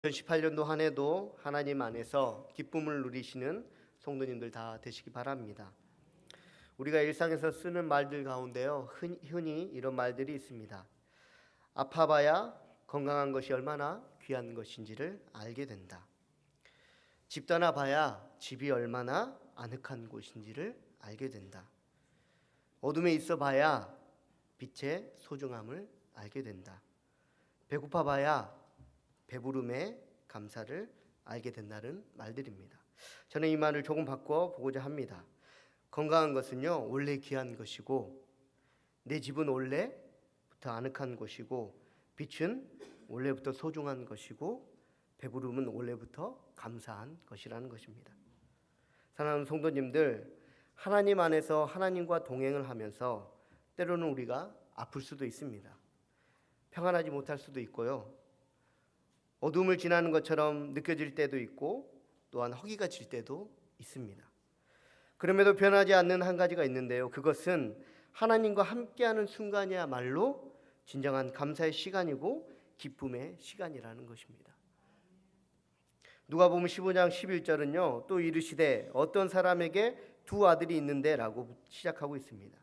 2018년도 한 해도 하나님 안에서 기쁨을 누리시는 성도님들 다 되시기 바랍니다. 우리가 일상에서 쓰는 말들 가운데요, 흔히 이런 말들이 있습니다. 아파봐야 건강한 것이 얼마나 귀한 것인지를 알게 된다. 집 떠나봐야 집이 얼마나 아늑한 곳인지를 알게 된다. 어둠에 있어봐야 빛의 소중함을 알게 된다. 배고파봐야 배부름의 감사를 알게 된다는 말들입니다. 저는 이 말을 조금 바꿔보고자 합니다. 건강한 것은요, 원래 귀한 것이고, 내 집은 원래부터 아늑한 것이고, 빛은 원래부터 소중한 것이고, 배부름은 원래부터 감사한 것이라는 것입니다. 사랑하는 성도님들, 하나님 안에서 하나님과 동행을 하면서 때로는 우리가 아플 수도 있습니다. 평안하지 못할 수도 있고요. 어둠을 지나는 것처럼 느껴질 때도 있고 또한 허기가 질 때도 있습니다. 그럼에도 변하지 않는 한 가지가 있는데요. 그것은 하나님과 함께하는 순간이야말로 진정한 감사의 시간이고 기쁨의 시간이라는 것입니다. 누가복음 15장 11절은요. 또 이르시되 어떤 사람에게 두 아들이 있는데 라고 시작하고 있습니다.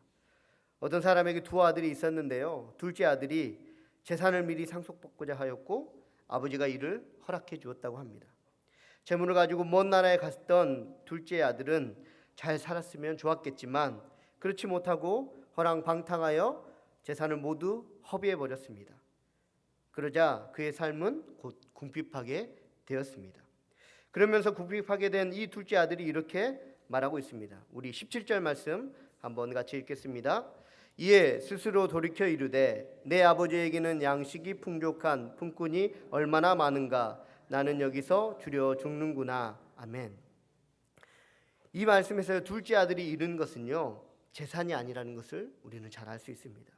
어떤 사람에게 두 아들이 있었는데요. 둘째 아들이 재산을 미리 상속받고자 하였고 아버지가 이를 허락해 주었다고 합니다. 재물을 가지고 먼 나라에 갔던 둘째 아들은 잘 살았으면 좋았겠지만 그렇지 못하고 허랑방탕하여 재산을 모두 허비해 버렸습니다. 그러자 그의 삶은 곧 궁핍하게 되었습니다. 그러면서 궁핍하게 된 이 둘째 아들이 이렇게 말하고 있습니다. 우리 17절 말씀 한번 같이 읽겠습니다. 이에 스스로 돌이켜 이르되 내 아버지에게는 양식이 풍족한 품꾼이 얼마나 많은가 나는 여기서 주려 죽는구나. 아멘. 이 말씀에서 둘째 아들이 잃은 것은요, 재산이 아니라는 것을 우리는 잘 알 수 있습니다.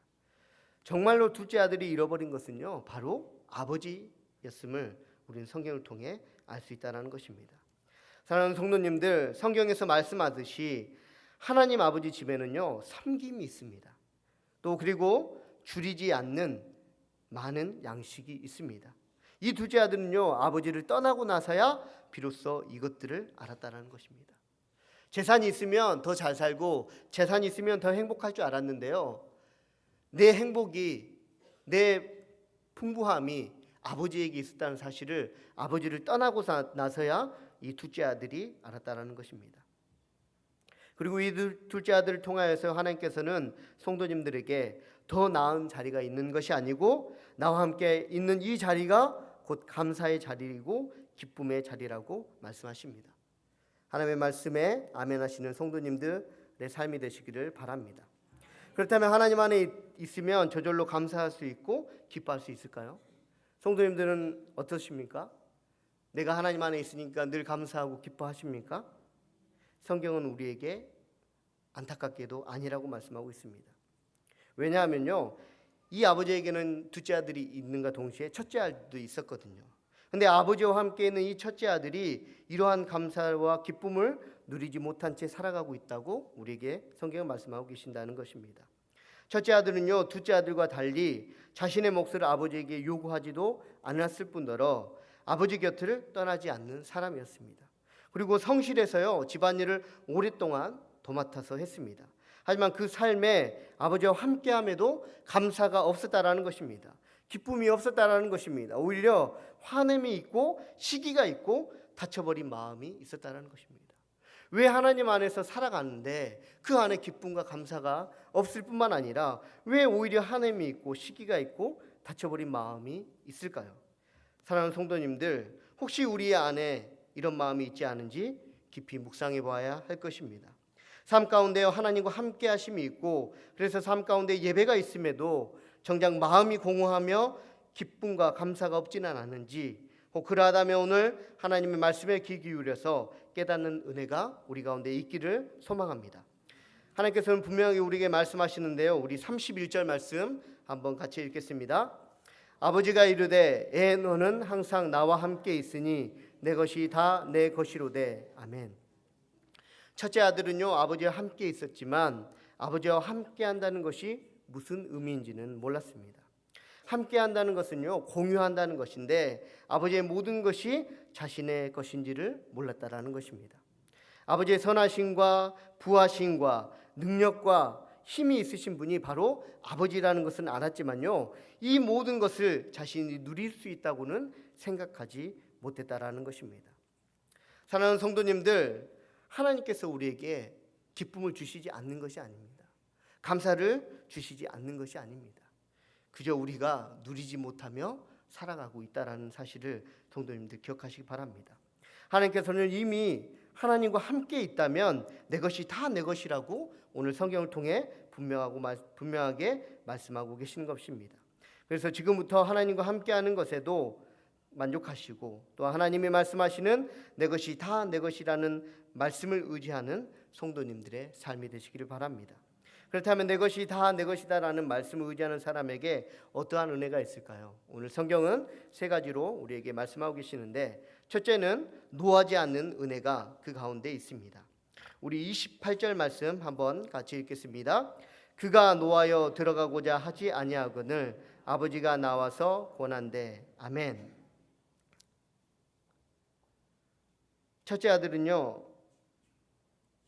정말로 둘째 아들이 잃어버린 것은요, 바로 아버지였음을 우리는 성경을 통해 알 수 있다는 것입니다. 사랑하는 성도님들, 성경에서 말씀하듯이 하나님 아버지 집에는요, 섬김이 있습니다. 또 그리고 줄이지 않는 많은 양식이 있습니다. 이 둘째 아들은요, 아버지를 떠나고 나서야 비로소 이것들을 알았다는 것입니다. 재산이 있으면 더 잘 살고 재산이 있으면 더 행복할 줄 알았는데요, 내 행복이, 내 풍부함이 아버지에게 있었다는 사실을 아버지를 떠나고 나서야 이 둘째 아들이 알았다는 것입니다. 그리고 이 둘째 아들을 통하여서 하나님께서는 성도님들에게 더 나은 자리가 있는 것이 아니고 나와 함께 있는 이 자리가 곧 감사의 자리이고 기쁨의 자리라고 말씀하십니다. 하나님의 말씀에 아멘하시는 성도님들의 삶이 되시기를 바랍니다. 그렇다면 하나님 안에 있으면 저절로 감사할 수 있고 기뻐할 수 있을까요? 성도님들은 어떠십니까? 내가 하나님 안에 있으니까 늘 감사하고 기뻐하십니까? 성경은 우리에게 안타깝게도 아니라고 말씀하고 있습니다. 왜냐하면요, 이 아버지에게는 둘째 아들이 있는가 동시에 첫째 아들도 있었거든요. 그런데 아버지와 함께 있는 이 첫째 아들이 이러한 감사와 기쁨을 누리지 못한 채 살아가고 있다고 우리에게 성경은 말씀하고 계신다는 것입니다. 첫째 아들은요, 둘째 아들과 달리 자신의 몫을 아버지에게 요구하지도 않았을 뿐더러 아버지 곁을 떠나지 않는 사람이었습니다. 그리고 성실해서요, 집안일을 오랫동안 도맡아서 했습니다. 하지만 그 삶에 아버지와 함께함에도 감사가 없었다라는 것입니다. 기쁨이 없었다라는 것입니다. 오히려 화냄이 있고 시기가 있고 다쳐버린 마음이 있었다라는 것입니다. 왜 하나님 안에서 살아가는데 그 안에 기쁨과 감사가 없을 뿐만 아니라 왜 오히려 화냄이 있고 시기가 있고 다쳐버린 마음이 있을까요? 사랑하는 성도님들, 혹시 우리 안에 이런 마음이 있지 않은지 깊이 묵상해 봐야 할 것입니다. 삶 가운데 하나님과 함께 하심이 있고 그래서 삶 가운데 예배가 있음에도 정작 마음이 공허하며 기쁨과 감사가 없지는 않은지, 혹 그러하다면 오늘 하나님의 말씀에 귀 기울여서 깨닫는 은혜가 우리 가운데 있기를 소망합니다. 하나님께서는 분명히 우리에게 말씀하시는데요, 우리 31절 말씀 한번 같이 읽겠습니다. 아버지가 이르되 애 너는 항상 나와 함께 있으니 내 것이 다 내 것이로되. 아멘. 첫째 아들은요, 아버지와 함께 있었지만 아버지와 함께 한다는 것이 무슨 의미인지는 몰랐습니다. 함께 한다는 것은요, 공유한다는 것인데 아버지의 모든 것이 자신의 것인지를 몰랐다라는 것입니다. 아버지의 선하심과 부하심과 능력과 힘이 있으신 분이 바로 아버지라는 것은 알았지만요, 이 모든 것을 자신이 누릴 수 있다고는 생각하지 못했다라는 것입니다. 사랑하는 성도님들, 하나님께서 우리에게 기쁨을 주시지 않는 것이 아닙니다. 감사를 주시지 않는 것이 아닙니다. 그저 우리가 누리지 못하며 살아가고 있다는 사실을 성도님들 기억하시기 바랍니다. 하나님께서는 이미 하나님과 함께 있다면 내 것이 다 내 것이라고 오늘 성경을 통해 분명하게 말씀하고 계시는 것입니다. 그래서 지금부터 하나님과 함께하는 것에도 만족하시고 또 하나님이 말씀하시는 내 것이 다 내 것이라는 말씀을 의지하는 성도님들의 삶이 되시기를 바랍니다. 그렇다면 내 것이 다 내 것이다라는 말씀을 의지하는 사람에게 어떠한 은혜가 있을까요? 오늘 성경은 세 가지로 우리에게 말씀하고 계시는데, 첫째는 노하지 않는 은혜가 그 가운데 있습니다. 우리 28절 말씀 한번 같이 읽겠습니다. 그가 노하여 들어가고자 하지 아니하거늘 아버지가 나와서 권한대. 아멘. 첫째 아들은요,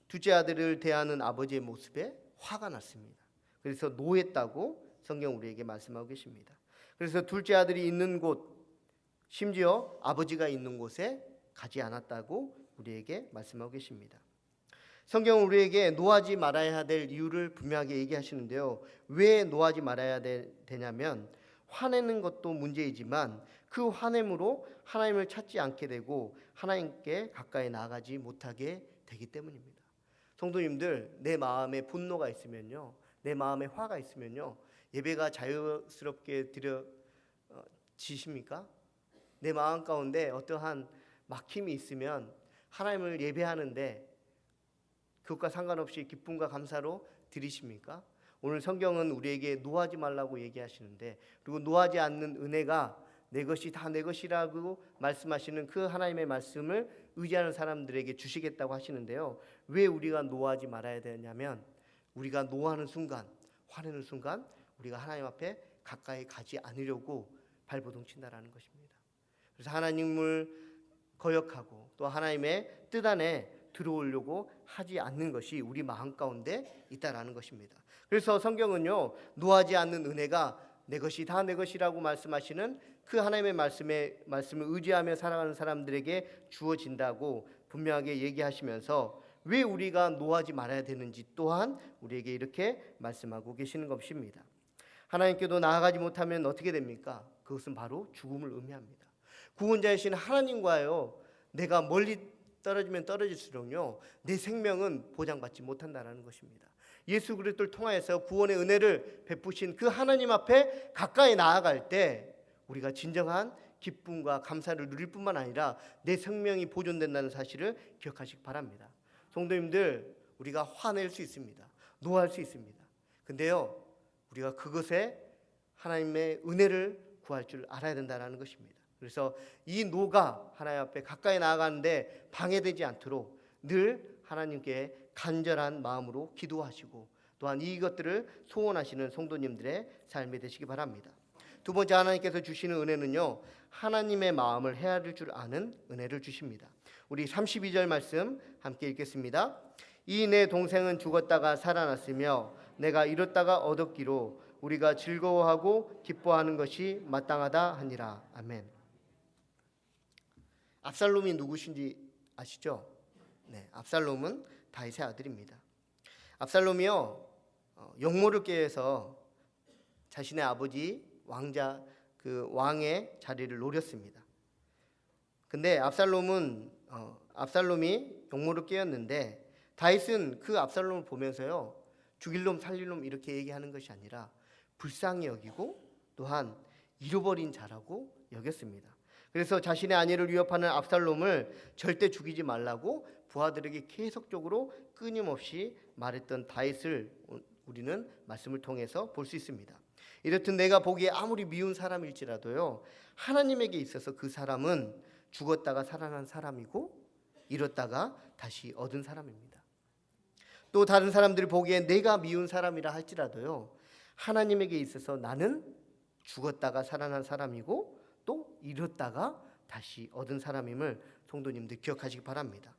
둘째 아들을 대하는 아버지의 모습에 화가 났습니다. 그래서 노했다고 성경 우리에게 말씀하고 계십니다. 그래서 둘째 아들이 있는 곳, 심지어 아버지가 있는 곳에 가지 않았다고 우리에게 말씀하고 계십니다. 성경은 우리에게 노하지 말아야 될 이유를 분명하게 얘기하시는데요, 왜 노하지 말아야 되냐면 화내는 것도 문제이지만 그 화냄으로 하나님을 찾지 않게 되고 하나님께 가까이 나아가지 못하게 되기 때문입니다. 성도님들, 내 마음에 분노가 있으면요, 내 마음에 화가 있으면요, 예배가 자유스럽게 드려지십니까? 내 마음 가운데 어떠한 막힘이 있으면 하나님을 예배하는데 그것과 상관없이 기쁨과 감사로 드리십니까? 오늘 성경은 우리에게 노하지 말라고 얘기하시는데, 그리고 노하지 않는 은혜가 내 것이 다 내 것이라고 말씀하시는 그 하나님의 말씀을 의지하는 사람들에게 주시겠다고 하시는데요, 왜 우리가 노하지 말아야 되냐면 우리가 노하는 순간, 화내는 순간 우리가 하나님 앞에 가까이 가지 않으려고 발버둥 친다라는 것입니다. 그래서 하나님을 거역하고 또 하나님의 뜻 안에 들어오려고 하지 않는 것이 우리 마음 가운데 있다라는 것입니다. 그래서 성경은요, 노하지 않는 은혜가 내 것이 다 내 것이라고 말씀하시는 그 하나님의 말씀을 의지하며 살아가는 사람들에게 주어진다고 분명하게 얘기하시면서 왜 우리가 노하지 말아야 되는지 또한 우리에게 이렇게 말씀하고 계시는 것입니다. 하나님께도 나아가지 못하면 어떻게 됩니까? 그것은 바로 죽음을 의미합니다. 구원자이신 하나님과요, 내가 멀리 떨어지면 떨어질수록요, 내 생명은 보장받지 못한다는 것입니다. 예수 그리스도를 통하여서 구원의 은혜를 베푸신 그 하나님 앞에 가까이 나아갈 때 우리가 진정한 기쁨과 감사를 누릴 뿐만 아니라 내 생명이 보존된다는 사실을 기억하시기 바랍니다. 성도님들, 우리가 화낼 수 있습니다. 노할 수 있습니다. 근데요, 우리가 그것에 하나님의 은혜를 구할 줄 알아야 된다는 것입니다. 그래서 이 노가 하나님 앞에 가까이 나아가는데 방해되지 않도록 늘 하나님께 간절한 마음으로 기도하시고 또한 이것들을 소원하시는 성도님들의 삶이 되시기 바랍니다. 두 번째, 하나님께서 주시는 은혜는요, 하나님의 마음을 헤아릴 줄 아는 은혜를 주십니다. 우리 32절 말씀 함께 읽겠습니다. 이 내 동생은 죽었다가 살아났으며 내가 잃었다가 얻었기로 우리가 즐거워하고 기뻐하는 것이 마땅하다 하니라. 아멘. 압살롬이 누구신지 아시죠? 네, 압살롬은 다윗의 아들입니다. 압살롬이요, 역모를 깨서 자신의 아버지 왕의 자리를 노렸습니다. 근데 압살롬이 역모를 깨었는데 다윗은 그 압살롬을 보면서요, 죽일 놈 살릴 놈 이렇게 얘기하는 것이 아니라 불쌍히 여기고 또한 잃어버린 자라고 여겼습니다. 그래서 자신의 아내를 위협하는 압살롬을 절대 죽이지 말라고 부하들에게 계속적으로 끊임없이 말했던 다윗을 우리는 말씀을 통해서 볼 수 있습니다. 이렇듯 내가 보기에 아무리 미운 사람일지라도요, 하나님에게 있어서 그 사람은 죽었다가 살아난 사람이고 잃었다가 다시 얻은 사람입니다. 또 다른 사람들이 보기에 내가 미운 사람이라 할지라도요, 하나님에게 있어서 나는 죽었다가 살아난 사람이고 또 잃었다가 다시 얻은 사람임을 성도님들 기억하시기 바랍니다.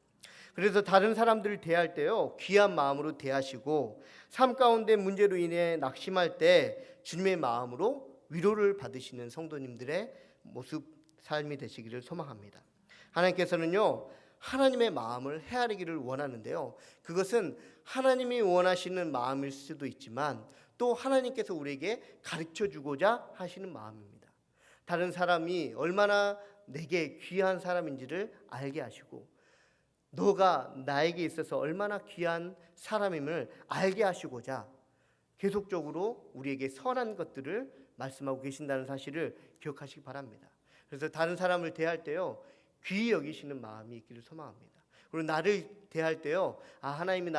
그래서 다른 사람들을 대할 때요, 귀한 마음으로 대하시고 삶 가운데 문제로 인해 낙심할 때 주님의 마음으로 위로를 받으시는 성도님들의 모습, 삶이 되시기를 소망합니다. 하나님께서는요, 하나님의 마음을 헤아리기를 원하는데요, 그것은 하나님이 원하시는 마음일 수도 있지만 또 하나님께서 우리에게 가르쳐주고자 하시는 마음입니다. 다른 사람이 얼마나 내게 귀한 사람인지를 알게 하시고 너가 나에게 있어서 얼마나 귀한 사람임을 알게 하시고자 계속적으로 우리에게 선한 것들을 말씀하고 계신다는 사실을 기억하시기 바랍니다. 그래서 다른 사람을 대할 때요, 귀히 여기시는 마음이 있기를 소망합니다. 그리고 나를 대할 때요, 하나님이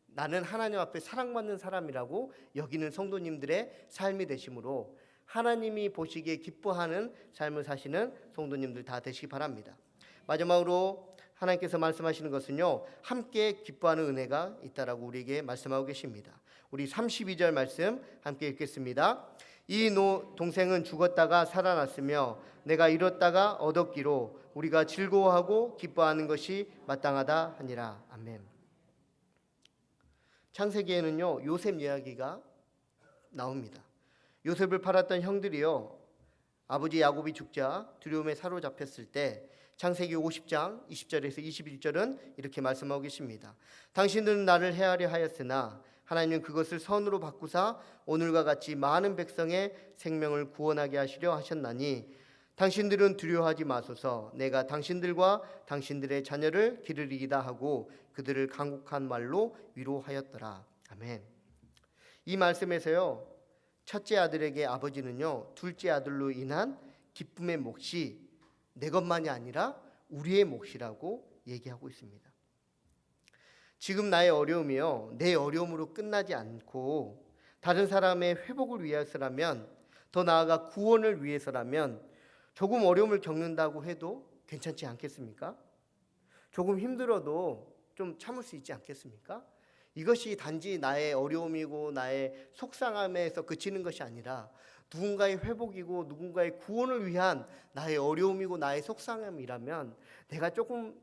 나는 하나님 앞에 사랑받는 사람이라고 여기는 성도님들의 삶이 되심으로 하나님이 보시기에 기뻐하는 삶을 사시는 성도님들 다 되시기 바랍니다. 마지막으로 하나님께서 말씀하시는 것은요, 함께 기뻐하는 은혜가 있다라고 우리에게 말씀하고 계십니다. 우리 32절 말씀 함께 읽겠습니다. 이 동생은 죽었다가 살아났으며 내가 잃었다가 얻었기로 우리가 즐거워하고 기뻐하는 것이 마땅하다 하니라. 아멘. 창세기에는요, 요셉 이야기가 나옵니다. 요셉을 팔았던 형들이요, 아버지 야곱이 죽자 두려움에 사로잡혔을 때 창세기 50장 20절에서 21절은 이렇게 말씀하고 계십니다. 당신들은 나를 해하려 하였으나 하나님은 그것을 선으로 바꾸사 오늘과 같이 많은 백성의 생명을 구원하게 하시려 하셨나니 당신들은 두려워하지 마소서. 내가 당신들과 당신들의 자녀를 기르리이다 하고 그들을 간곡한 말로 위로하였더라. 아멘. 이 말씀에서요, 첫째 아들에게 아버지는요, 둘째 아들로 인한 기쁨의 몫이 내 것만이 아니라 우리의 몫이라고 얘기하고 있습니다. 지금 나의 어려움이요, 내 어려움으로 끝나지 않고 다른 사람의 회복을 위해서라면, 더 나아가 구원을 위해서라면 조금 어려움을 겪는다고 해도 괜찮지 않겠습니까? 조금 힘들어도 좀 참을 수 있지 않겠습니까? 이것이 단지 나의 어려움이고 나의 속상함에서 그치는 것이 아니라 누군가의 회복이고 누군가의 구원을 위한 나의 어려움이고 나의 속상함이라면 내가 조금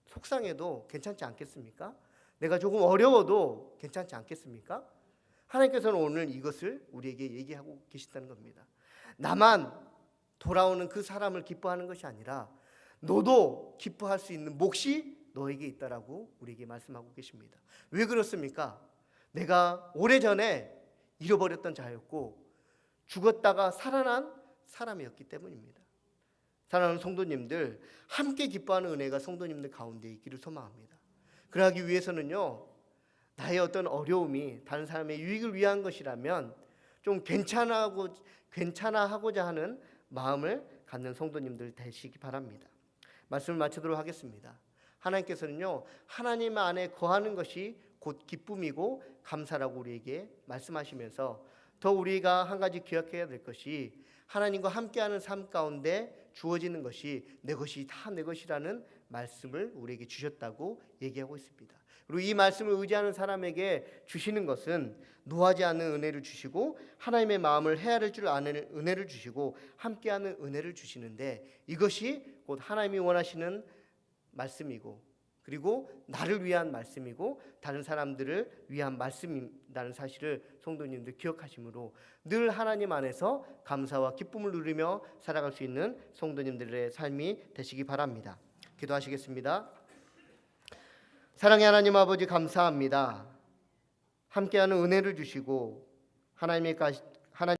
속상해도 괜찮지 않겠습니까? 내가 조금 어려워도 괜찮지 않겠습니까? 하나님께서는 오늘 이것을 우리에게 얘기하고 계신다는 겁니다. 나만 돌아오는 그 사람을 기뻐하는 것이 아니라 너도 기뻐할 수 있는 몫이 너에게 있다라고 우리에게 말씀하고 계십니다. 왜 그렇습니까? 내가 오래전에 잃어버렸던 자였고 죽었다가 살아난 사람이었기 때문입니다. 사랑하는 성도님들, 함께 기뻐하는 은혜가 성도님들 가운데 있기를 소망합니다. 그러기 위해서는요, 나의 어떤 어려움이 다른 사람의 유익을 위한 것이라면 좀 괜찮아하고자 하는 마음을 갖는 성도님들 되시기 바랍니다. 말씀을 마치도록 하겠습니다. 하나님께서는요, 하나님 안에 거하는 것이 곧 기쁨이고 감사라고 우리에게 말씀하시면서 더 우리가 한 가지 기억해야 될 것이 하나님과 함께하는 삶 가운데 주어지는 것이 내 것이 다 내 것이라는 말씀을 우리에게 주셨다고 얘기하고 있습니다. 그리고 이 말씀을 의지하는 사람에게 주시는 것은 노하지 않는 은혜를 주시고 하나님의 마음을 헤아릴 줄 아는 은혜를 주시고 함께하는 은혜를 주시는데 이것이 곧 하나님이 원하시는 말씀이고 그리고 나를 위한 말씀이고 다른 사람들을 위한 말씀이라는 사실을 성도님들 기억하시므로 늘 하나님 안에서 감사와 기쁨을 누리며 살아갈 수 있는 성도님들의 삶이 되시기 바랍니다. 기도하시겠습니다. 사랑의 하나님 아버지, 감사합니다. 함께하는 은혜를 주시고 하나님의